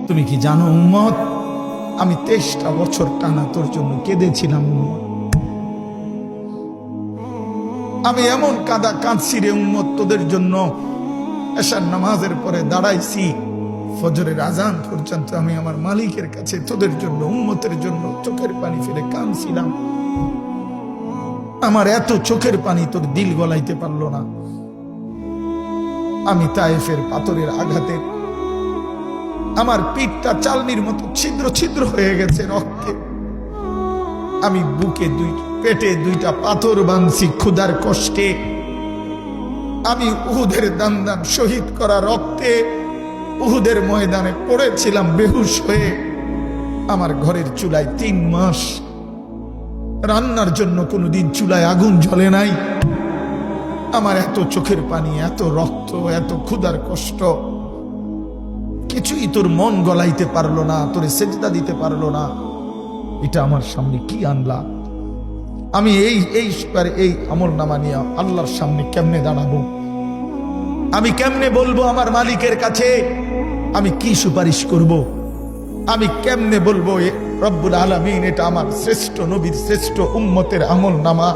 তুমি কি জানো উম্মত, আমি 23টা বছর টানা তোর জন্য কেঁদেছিলাম উম্মত। আমি এমন কাঁদছি রে উম্মত তোদের জন্য। এশার নামাজের পরে দাঁড়াইছি, ফজরের আজান পর্যন্ত আমি আমার মালিকের কাছে তোদের জন্য, উম্মতের জন্য চোখের পানি ফেলে কাঁদছিলাম। আমার এত চোখের পানি তোর দিল গলাইতে পারলো না। আমি তায়েফের পাথরের আঘাতে আমার পিঠটা চালনির মতো ছিদ্র ছিদ্র হয়ে গেছে রক্তে। আমি বুকে পেটে 2টা পাথর বাঁধছি ক্ষুধার কষ্টে। আমি উহুদের দান শহীদ করা রক্তে উহুদের ময়দানে পড়েছিলাম বেহুশ হয়ে। আমার ঘরের চুলায় 3 মাস রান্নার জন্য কোনোদিন চুলায় আগুন জ্বলে নাই। আমার এত চোখের পানি, এত রক্ত, এত ক্ষুধার কষ্ট, কিছুই তোর মন গলাইতে পারলো না, তোরে সেজদা দিতে পারলো না। এটা আমার সামনে কি আনলা? আমি এই আমলনামা নিয়ে আল্লাহর সামনে কেমনে দাঁড়াবো? আমি কেমনে বলবো আমার মালিকের কাছে আমি কি সুপারিশ করব? আমি কেমনে বলবো রব্বুল আলামিন এটা আমার শ্রেষ্ঠ নবীর শ্রেষ্ঠ উম্মতের আমলনামা,